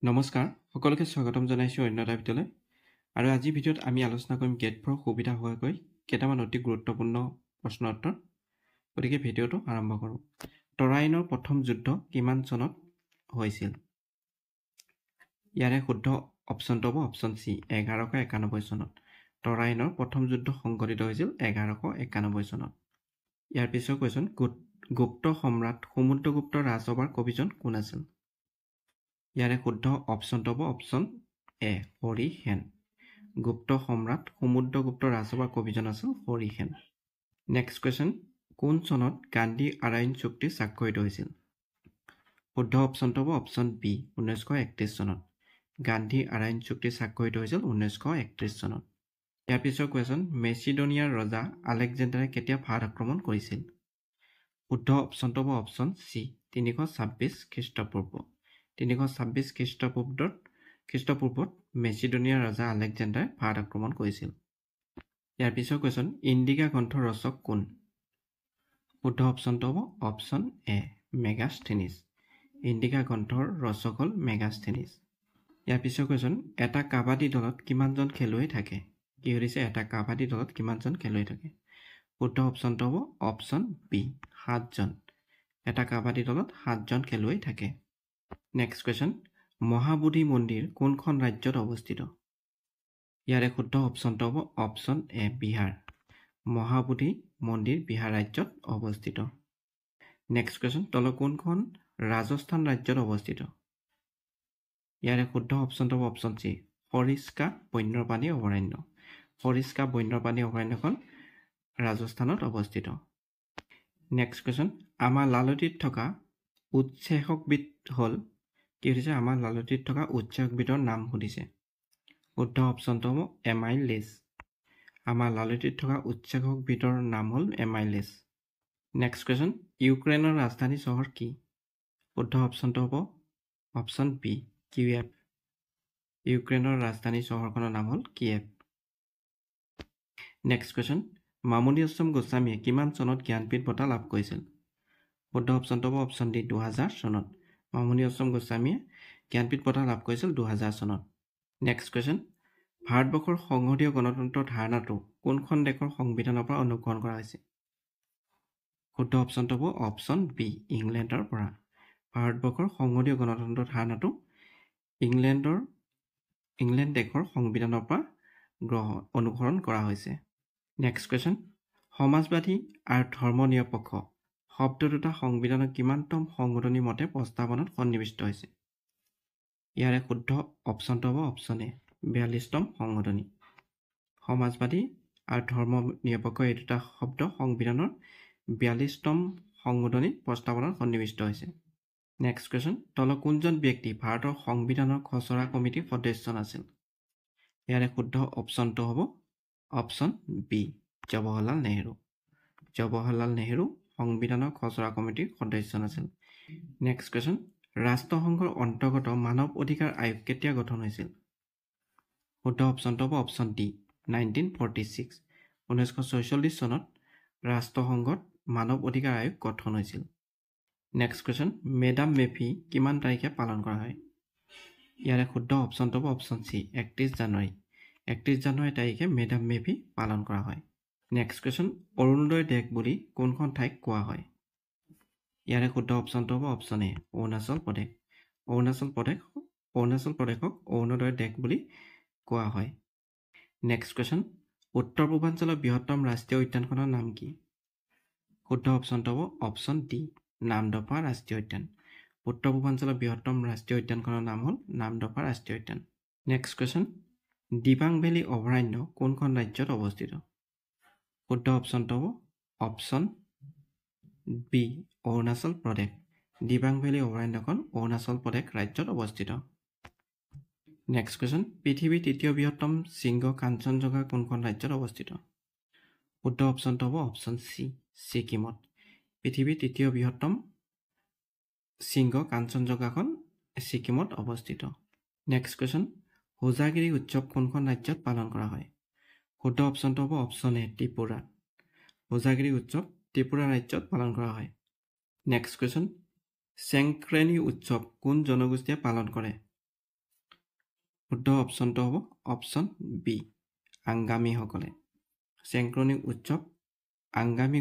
নমস্কাৰ সকলোকে স্বাগতম জনাইছোঁ অন্যতা ভিতৰলৈ আৰু আজি ভিডিঅ'ত আমি আলোচনা কৰিম গেট 4 সুবিধা হোৱাকৈ কেইটামান অতি গুৰুত্বপূৰ্ণ প্ৰশ্ন উত্তৰ গতিকে ভিডিঅ'টো আৰম্ভ কৰোঁ তৰাইনৰ প্ৰথম যুদ্ধ কিমান চনত হৈছিল ইয়াৰে শুদ্ধ অপশ্যনটো হ'ব অপশ্যন চি 1191 চনত তৰাইনৰ প্ৰথম যুদ্ধ সংঘটিত হৈছিল 1191 চনত ইয়াৰ পিছৰ কুৱেশ্যন গুপ্ত সম্ৰাট সমুদ্ৰগুপ্ত ৰাজসভাৰ কবিজন কোন আছিল ইয়াৰে শুদ্ধ অপশ্যনটো হ'ব অপশ্যন এ হৰিসেন গুপ্ত সম্ৰাট সমুদ্ৰগুপ্ত ৰাজসভাৰ কবিজন আছিল হৰিসেন নেক্সট কুৱেশ্যন কোন চনত গান্ধী আৰাইন চুক্তি স্বাক্ষৰিত হৈছিল শুদ্ধ অপশ্যনটো হ'ব অপশ্যন বি 1931 চনত গান্ধী আৰাইন চুক্তি স্বাক্ষৰিত হৈছিল 1931 চনত ইয়াৰ পিছৰ কুৱেশ্যন মেচিডোনিয়াৰ ৰজা আলেকজেণ্ডাৰে কেতিয়া ভাৰত আক্ৰমণ কৰিছিল শুদ্ধ অপশ্যনটো হ'ব অপশ্যন চি 326 খ্ৰীষ্টপূৰ্ব 326 খ্ৰীষ্টপূৰ্বত মেচিডোনিয়াৰ ৰজা আলেকজেণ্ডাৰে ভাৰত আক্ৰমণ কৰিছিল ইয়াৰ পিছৰ কুৱেশ্যন ইণ্ডিকা গ্ৰন্থৰ ৰচক কোন শুদ্ধ অপশ্যনটো হ'ব অপশ্যন এ মেগাস্থেনিছ ইণ্ডিকা গ্ৰন্থৰ ৰচক হ'ল মেগাস্থেনিছ ইয়াৰ পিছৰ কুৱেশ্যন এটা কাবাডী দলত কিমানজন খেলুৱৈ থাকে কি সুধিছে এটা কাবাডী দলত কিমানজন খেলুৱৈ থাকে শুদ্ধ অপশ্যনটো হ'ব অপশ্যন বি 7জন এটা কাবাডী দলত 7জন খেলুৱৈ থাকে নেক্সট কুৱেশ্যন মহাবোধি মন্দিৰ কোনখন ৰাজ্যত অৱস্থিত ইয়াৰে শুদ্ধ অপশ্যনটো হ'ব অপশ্যন এ বিহাৰ মহাবোধি মন্দিৰ বিহাৰ ৰাজ্যত অৱস্থিত নেক্সট কুৱেশ্যন তলৰ কোনখন ৰাজস্থান ৰাজ্যত অৱস্থিত ইয়াৰে শুদ্ধ অপশ্যনটো হ'ব অপশ্যন চি সৰিস্কা বন্যপ্ৰাণী অভয়াৰণ্য সৰিস্কা বন্যপ্ৰাণী অভয়াৰণ্যখন ৰাজস্থানত অৱস্থিত নেক্সট কুৱেশ্যন আমাৰ লালতীত থকা উৎসেচকবিধ হ'ল কি সুধিছে আমাৰ লালতীত থকা উৎসেচকবিধৰ নাম সুধিছে শুদ্ধ অপশ্যনটো হ'ব এমাইলেছ আমাৰ লালতীত থকা উৎসেচকবিধৰ নাম হ'ল এমাইলেছ নেক্সট কুৱেশ্যন ইউক্ৰেইনৰ ৰাজধানী চহৰ কি শুদ্ধ অপশ্যনটো হ'ব অপশ্যন বি কিয়েভ ইউক্ৰেইনৰ ৰাজধানী চহৰখনৰ নাম হ'ল Kyiv next question Mamoni Raisom গোস্বামীয়ে কিমান চনত জ্ঞানপীঠ বঁটা লাভ কৰিছিল শুদ্ধ অপশ্যনটো হ'ব অপশ্যন ডি 2000 চনত মামণি ৰয়ছম গোস্বামীয়ে জ্ঞানপীঠ বঁটা লাভ কৰিছিল 2000 চনত নেক্সট কুৱেশ্যন ভাৰতবৰ্ষৰ সংসদীয় গণতন্ত্ৰৰ ধাৰণাটো কোনখন দেশৰ সংবিধানৰ পৰা অনুসৰণ কৰা হৈছে শুদ্ধ অপশ্যনটো হ'ব অপশ্যন বি ইংলেণ্ডৰ পৰা ভাৰতবৰ্ষৰ সংসদীয় গণতন্ত্ৰৰ ধাৰণাটো ইংলেণ্ড দেশৰ সংবিধানৰ পৰা অনুসৰণ কৰা হৈছে নেক্সট কুৱেশ্যন সমাজবাদী আৰু ধৰ্ম নিৰপেক্ষ শব্দ দুটা সংবিধানৰ কিমানতম সংশোধনী মতে প্ৰস্তাৱনাত সন্নিৱিষ্ট হৈছে ইয়াৰে শুদ্ধ অপশ্যনটো হ'ব অপশ্যন এ 42তম সংশোধনী সমাজবাদী আৰু ধৰ্ম নিৰপেক্ষ এই দুটা শব্দ সংবিধানৰ 42তম সংশোধনী প্ৰস্তাৱনাত সন্নিৱিষ্ট হৈছে নেক্সট কুৱেশ্যন তলৰ কোনজন ব্যক্তি ভাৰতৰ সংবিধানৰ খচৰা কমিটিৰ সদস্য আছিল ইয়াৰে শুদ্ধ অপশ্যনটো হ'ব অপশ্যন বি জৱাহৰলাল নেহেৰু সংবিধানৰ খচৰা কমিটিৰ সদস্য আছিল নেক্সট কুৱেশ্যন ৰাষ্ট্ৰসংঘৰ অন্তৰ্গত মানৱ অধিকাৰ আয়োগ কেতিয়া গঠন হৈছিল শুদ্ধ অপশ্যনটো হ'ব অপশ্যন ডি 1946 1946 চনত ৰাষ্ট্ৰসংঘত মানৱ অধিকাৰ আয়োগ গঠন হৈছিল নেক্সট কুৱেশ্যন মেডাম মেফি কিমান তাৰিখে পালন কৰা হয় ইয়াৰে শুদ্ধ অপশ্যনটো হ'ব অপশ্যন চি 31 জানুৱাৰী তাৰিখে মেডাম মেফি পালন কৰা হয় নেক্সট কুৱেশ্যন অৰুণোদয় দেশ বুলি কোনখন ঠাইক কোৱা হয় ইয়াৰে শুদ্ধ অপশ্যনটো হ'ব অপশ্যন এ অৰুণাচল প্ৰদেশক অৰুণোদয় দেশ বুলি কোৱা হয় নেক্সট কুৱেশ্যন উত্তৰ পূৰ্বাঞ্চলৰ বৃহত্তম ৰাষ্ট্ৰীয় উদ্যানখনৰ নাম কি শুদ্ধ অপশ্যনটো হ'ব অপশ্যন ডি নামদফা ৰাষ্ট্ৰীয় উদ্যান উত্তৰ পূৰ্বাঞ্চলৰ বৃহত্তম ৰাষ্ট্ৰীয় উদ্যানখনৰ নাম হ'ল নামদফা ৰাষ্ট্ৰীয় উদ্যান নেক্সট কুৱেশ্যন দিবাং ভেলী অভয়াৰণ্য কোনখন ৰাজ্যত অৱস্থিত শুদ্ধ অপশ্যনটো হ'ব option B Arunachal Pradesh Dibang valley অভয়াৰণ্যখন Arunachal Pradesh ৰাজ্যত অৱস্থিত নেক্সট কুৱেশ্যন পৃথিৱীৰ তৃতীয় বৃহত্তম শৃংগ কাঞ্চনজংঘা কোনখন ৰাজ্যত অৱস্থিত শুদ্ধ অপশ্যনটো হ'ব অপশ্যন চি ছিকিমত পৃথিৱীৰ তৃতীয় বৃহত্তম শৃংগ কাঞ্চনজংঘাখন ছিকিমত অৱস্থিত নেক্সট কুৱেশ্যন হোজাগিৰি উৎসৱ কোনখন ৰাজ্যত পালন কৰা হয় শুদ্ধ অপশ্যনটো হ'ব অপশ্যন এ ত্ৰিপুৰা হোজাগিৰি উৎসৱ ত্ৰিপুৰা ৰাজ্যত পালন কৰা হয় নেক্সট কুৱেশ্যন চেংক্ৰেনি উৎসৱ কোন জনগোষ্ঠীয়ে পালন কৰে শুদ্ধ অপশ্যনটো হ'ব অপশ্যন বি আংগামীসকলে। চেংক্ৰনিক উৎসৱ আংগামী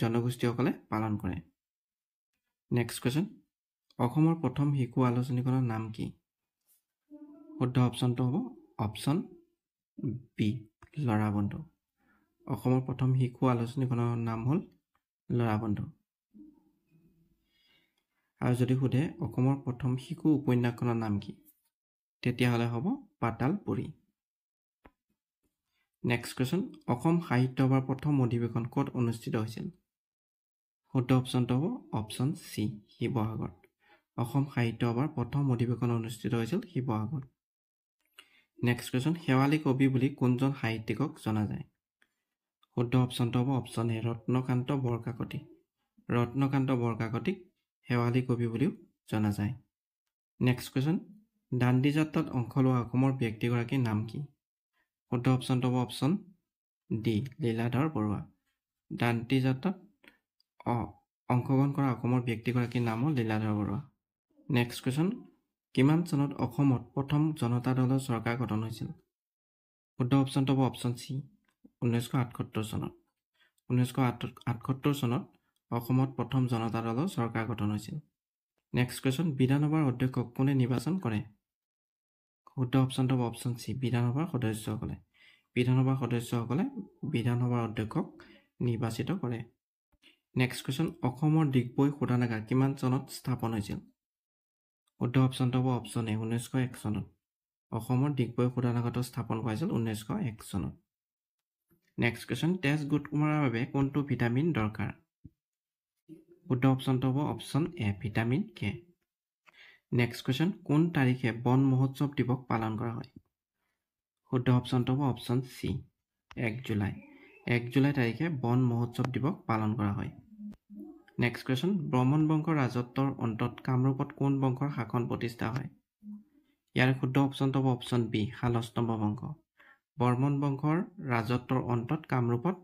জনগোষ্ঠীসকলে পালন কৰে। নেক্সট কুৱেশ্যন, অসমৰ প্ৰথম শিশু আলোচনীখনৰ নাম কি? শুদ্ধ অপশ্যনটো হ'ব অপশ্যন বি ল'ৰা বন্ধু। অসমৰ প্ৰথম শিশু আলোচনীখনৰ নাম হ'ল ল'ৰা বন্ধু। আৰু যদি সোধে অসমৰ প্ৰথম শিশু উপন্যাসখনৰ নাম কি, তেতিয়াহ'লে হ'ব পাতাল পুৰি। নেক্সট কুৱেশ্যন, অসম সাহিত্য সভাৰ প্ৰথম অধিৱেশন ক'ত অনুষ্ঠিত হৈছিল? শুদ্ধ অপশ্যনটো হ'ব অপশ্যন চি শিৱসাগৰত। অসম সাহিত্য সভাৰ প্ৰথম অধিৱেশন অনুষ্ঠিত হৈছিল শিৱসাগৰত। নেক্সট কুৱেশ্যন, শেৱালি কবি বুলি কোনজন সাহিত্যিকক জনা যায়? শুদ্ধ অপশ্যনটো হ'ব অপশ্যন এ ৰত্নকান্ত বৰকাকতি। ৰত্নকান্ত বৰকাকতিক শেৱালি কবি বুলিও জনা যায়। নেক্সট কুৱেশ্যন, দাণ্ডি যাত্ৰাত অংশ লোৱা অসমৰ ব্যক্তিগৰাকীৰ নাম কি? শুদ্ধ অপশ্যনটো হ'ব অপশ্যন ডি লীলাধৰ বৰুৱা। দাণ্ডি যাত্ৰাত অংশগ্ৰহণ কৰা অসমৰ ব্যক্তিগৰাকীৰ নাম হ'ল লীলাধৰ বৰুৱা। নেক্সট কুৱেশ্যন, কিমান চনত অসমত প্ৰথম জনতা দলৰ চৰকাৰ গঠন হৈছিল? শুদ্ধ অপশ্যনটো হ'ব অপশ্যন চি 1978 চনত। 1978 চনত অসমত প্ৰথম জনতা দলৰ চৰকাৰ গঠন হৈছিল। নেক্সট কুৱেশ্যন, বিধানসভাৰ অধ্যক্ষক কোনে নিৰ্বাচন কৰে? শুদ্ধ অপশ্যনটো হ'ব অপশ্যন চি বিধানসভাৰ সদস্যসকলে। বিধানসভাৰ সদস্যসকলে বিধানসভাৰ অধ্যক্ষক নিৰ্বাচিত কৰে। নেক্সট কুৱেশ্যন, অসমৰ ডিগবৈ শোধনাগাৰ কিমান চনত স্থাপন হৈছিল? শুদ্ধ অপশ্যনটো হ'ব অপশ্যন এ 1901 চনত। অসমৰ ডিগবৈ শোধনাগাৰটো স্থাপন কৰা হৈছিল 1901 চনত। নেক্সট কুৱেশ্যন, তেজ গোট মৰাৰ বাবে কোনটো ভিটামিন দৰকাৰ? শুদ্ধ অপশ্যনটো হ'ব option A vitamin K. Next question, কোন তাৰিখে বন মহোৎসৱ দিৱস পালন কৰা হয়? শুদ্ধ অপশ্যনটো হ'ব অপশ্যন চি 1 জুলাই। 1 জুলাই তাৰিখে বন মহোৎসৱ দিৱস পালন কৰা হয়। নেক্সট কুৱেশ্যন, ব্ৰহ্মণ বংশৰ ৰাজত্বৰ অন্তত কামৰূপত কোন বংশৰ শাসন প্ৰতিষ্ঠা হয়? ইয়াৰ শুদ্ধ অপশ্যনটো হ'ব অপশ্যন বি শালস্তম্ভ বংশ। বৰ্মন বংশৰ ৰাজত্বৰ অন্তত কামৰূপত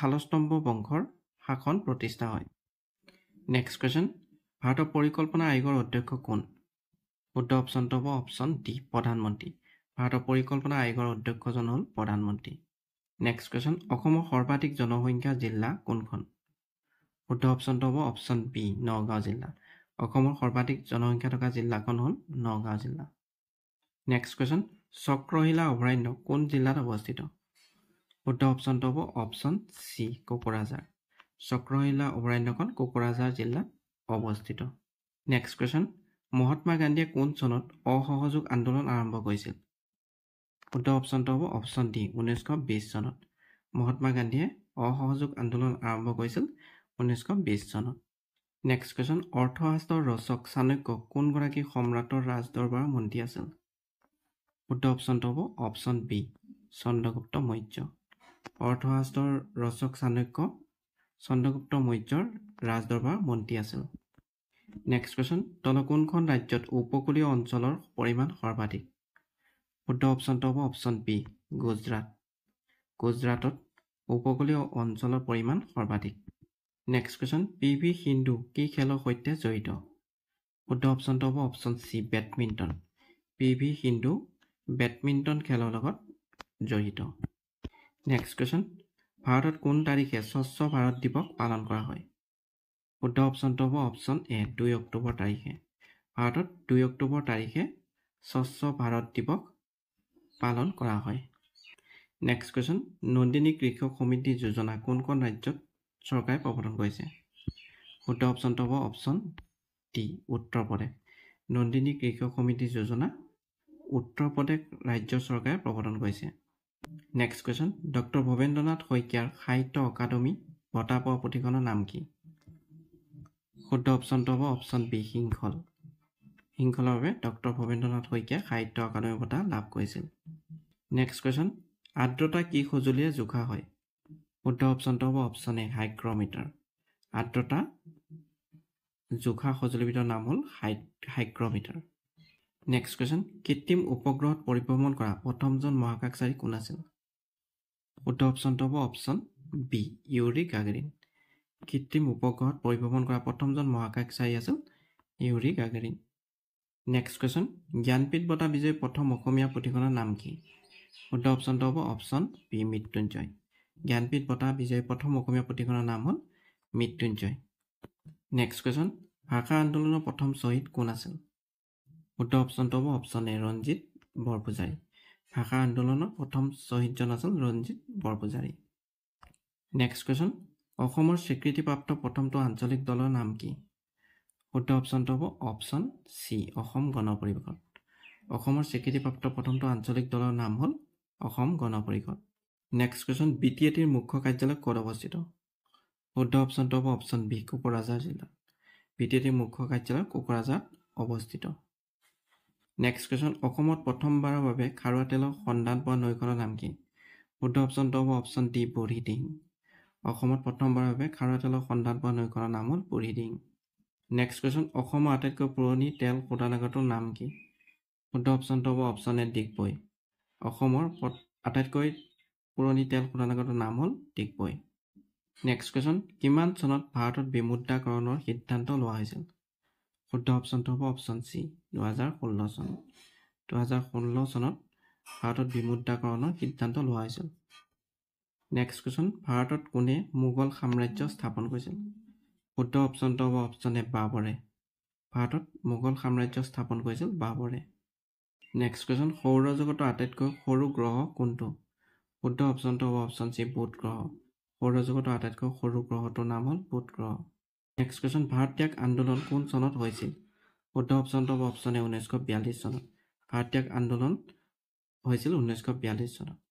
শালস্তম্ভ বংশৰ শাসন প্ৰতিষ্ঠা হয়। নেক্সট কুৱেশ্যন, ভাৰতৰ পৰিকল্পনা আয়োগৰ অধ্যক্ষ কোন? শুদ্ধ অপশ্যনটো হ'ব অপশ্যন ডি প্ৰধানমন্ত্ৰী। ভাৰতৰ পৰিকল্পনা আয়োগৰ অধ্যক্ষজন হ'ল প্ৰধানমন্ত্ৰী। নেক্সট কুৱেশ্যন, অসমৰ সৰ্বাধিক জনসংখ্যা জিলা কোনখন? শুদ্ধ অপশ্যনটো হ'ব অপশ্যন বি নগাঁও জিলা। অসমৰ সৰ্বাধিক জনসংখ্যা থকা জিলাখন হ'ল নগাঁও জিলা। নেক্সট কুৱেশ্যন, চক্ৰশিলা অভয়াৰণ্য কোন জিলাত অৱস্থিত? শুদ্ধ অপশ্যনটো হ'ব অপশ্যন চি কোকৰাঝাৰ। চক্ৰশিলা অভয়াৰণ্যখন কোকৰাঝাৰ জিলাত অৱস্থিত। নেক্সট কুৱেশ্যন, মহাত্মা গান্ধীয়ে কোন চনত অসহযোগ আন্দোলন আৰম্ভ কৰিছিল? শুদ্ধ অপশ্যনটো হ'ব অপশ্যন ডি 1920 চনত। মহাত্মা গান্ধীয়ে অসহযোগ আন্দোলন আৰম্ভ কৰিছিল 1920 চনত। নেক্সট কুৱেশ্যন, অৰ্থশাস্ত্ৰৰ ৰচক চাণক্য কোনগৰাকী সম্ৰাটৰ ৰাজদৰবাৰৰ মন্ত্ৰী আছিল? শুদ্ধ অপশ্যনটো হ'ব অপশ্যন বি চন্দ্ৰগুপ্ত মৌৰ্য। অৰ্থশাস্ত্ৰৰ ৰচক চাণক্য চন্দ্ৰগুপ্ত মৌৰ্যৰ ৰাজদৰবাৰৰ মন্ত্ৰী আছিল। নেক্সট কুৱেশ্যন, তলৰ কোনখন ৰাজ্যত উপকূলীয় অঞ্চলৰ পৰিমাণ সৰ্বাধিক? শুদ্ধ অপশ্যনটো হ'ব অপশ্যন বি গুজৰাট। গুজৰাটত উপকূলীয় অঞ্চলৰ পৰিমাণ সৰ্বাধিক। Next question, PV. সিন্ধু কি খেলৰ সৈতে জড়িত? শুদ্ধ অপশ্যনটো হ'ব option C badminton. PV. Sindhu badminton খেলৰ লগত জড়িত। নেক্সট কুৱেশ্যন, ভাৰতত কোন তাৰিখে স্বচ্ছ ভাৰত দিৱস পালন কৰা হয়? শুদ্ধ অপশ্যনটো হ'ব অপশ্যন এ 2 অক্টোবৰ তাৰিখে। ভাৰতত 2 অক্টোবৰ তাৰিখে স্বচ্ছ ভাৰত দিৱস পালন কৰা হয়। নেক্সট কুৱেশ্যন, নন্দিনী কৃষক সমৃদ্ধি যোজনা কোনখন ৰাজ্যত চৰকাৰে প্ৰৱৰ্তন কৰিছে? শুদ্ধ অপশ্যনটো হ'ব অপশ্যন ডি উত্তৰ প্ৰদেশ। নন্দিনী কৃষক সমৃদ্ধি যোজনা উত্তৰ প্ৰদেশ ৰাজ্য চৰকাৰে প্ৰৱৰ্তন কৰিছে। নেক্সট কুৱেশ্যন, ডক্টৰ ভৱেন্দ্ৰনাথ শইকীয়াৰ সাহিত্য অকাডেমী বঁটা পোৱা পুথিখনৰ নাম কি? শুদ্ধ অপশ্যনটো হ'ব অপশ্যন বি শৃংখল। শৃংখলৰ বাবে ডক্টৰ ভৱেন্দ্ৰনাথ শইকীয়াই সাহিত্য অকাডেমী বঁটা লাভ কৰিছিল। নেক্সট কুৱেশ্যন, আৰ্দ্ৰতা কি সঁজুলিৰে জোখা হয়? শুদ্ধ অপশ্যনটো হ'ব অপশ্যন এ হাইগ্ৰমিটাৰ। আৰ্দ্ৰতা জোখা সঁজুলিবিধৰ নাম হ'ল হাইগ্ৰমিটাৰ। নেক্সট কুৱেশ্যন, কৃত্ৰিম উপগ্ৰহত পৰিভ্ৰমণ কৰা প্ৰথমজন মহাকাশচাৰী কোন আছিল? শুদ্ধ অপশ্যনটো হ'ব অপশ্যন বি ইউৰি গাগেৰিন। কৃত্ৰিম উপগ্ৰহত পৰিভ্ৰমণ কৰা প্ৰথমজন মহাকাশচাৰী আছিল ইউৰি গাগেৰিন। নেক্সট কুৱেশ্যন, জ্ঞানপীঠ বঁটা বিজয়ী প্ৰথম অসমীয়া পুথিখনৰ নাম কি? শুদ্ধ অপশ্যনটো হ'ব অপশ্যন বি মৃত্যুঞ্জয়। জ্ঞানপীঠ বঁটা বিজয়ী প্ৰথম অসমীয়া পুথিখনৰ নাম হ'ল মৃত্যুঞ্জয়। নেক্সট কুৱেশ্যন, ভাষা আন্দোলনৰ প্ৰথম শ্বহীদ কোন আছিল? শুদ্ধ অপশ্যনটো হ'ব অপশ্যন এ ৰঞ্জিত বৰপূজাৰী। ভাষা আন্দোলনৰ প্ৰথম শ্বহীদজন আছিল ৰঞ্জিত বৰপূজাৰী। নেক্সট কুৱেশ্যন, অসমৰ স্বীকৃতিপ্ৰাপ্ত প্ৰথমটো আঞ্চলিক দলৰ নাম কি? শুদ্ধ অপশ্যনটো হ'ব অপশ্যন চি অসম গণ পৰিষদ। অসমৰ স্বীকৃতিপ্ৰাপ্ত প্ৰথমটো আঞ্চলিক দলৰ নাম হ'ল অসম গণ পৰিষদ। নেক্সট কুৱেশ্যন, BTATৰ মুখ্য কাৰ্যালয় ক'ত অৱস্থিত? শুদ্ধ অপশ্যনটো হ'ব অপশ্যন বি কোকৰাঝাৰ জিলাত। BTATৰ মুখ্য কাৰ্যালয় কোকৰাঝাৰত অৱস্থিত। নেক্সট কুৱেশ্যন, অসমত প্ৰথমবাৰৰ বাবে খাৰুৱা তেলৰ সন্ধান পোৱা নৈখনৰ নাম কি? শুদ্ধ অপশ্যনটো হ'ব অপশ্যন ডি বুঢ়ীদিহিং। অসমত প্ৰথমবাৰৰ বাবে খাৰুৱা তেলৰ সন্ধান পোৱা নৈখনৰ নাম হ'ল বুঢ়ীদিহিং। নেক্সট কুৱেশ্যন, অসমৰ আটাইতকৈ পুৰণি তেল শোধনাগাৰটোৰ নাম কি? শুদ্ধ অপশ্যনটো হ'ব অপশ্যন এ ডিগবৈ। অসমৰ আটাইতকৈ পুৰণি তেল শোধনাগাৰটোৰ নাম হ'ল ডিগবৈ। নেক্সট কুৱেশ্যন, কিমান চনত ভাৰতত বিমুদ্ৰাকৰণৰ সিদ্ধান্ত লোৱা হৈছিল? শুদ্ধ অপশ্যনটো হ'ব অপশ্যন চি 2016 চন। 2016 চনত ভাৰতত বিমুদ্ৰাকৰণৰ সিদ্ধান্ত লোৱা হৈছিল। নেক্সট কুৱেশ্যন, ভাৰতত কোনে মোগল সাম্ৰাজ্য স্থাপন কৰিছিল? শুদ্ধ অপশ্যনটো হ'ব অপশ্যন এ বাবৰে। ভাৰতত মোগল সাম্ৰাজ্য স্থাপন কৰিছিল বাবৰে। নেক্সট কুৱেশ্যন, সৌৰজগতৰ আটাইতকৈ সৰু গ্ৰহ কোনটো? শুদ্ধ অপশ্যনটো হ'ব অপশ্যন চি বুধ গ্ৰহ। সৌৰজগতৰ আটাইতকৈ সৰু গ্ৰহটোৰ নাম হ'ল বুধ গ্ৰহ। নেক্সট কুৱেশ্যন, ভাৰত ত্যাগ আন্দোলন কোন চনত হৈছিল? শুদ্ধ অপশ্যনটো হ'ব অপশ্যন এ 1942 চনত। ভাৰত ত্যাগ আন্দোলন হৈছিল 1942 চনত।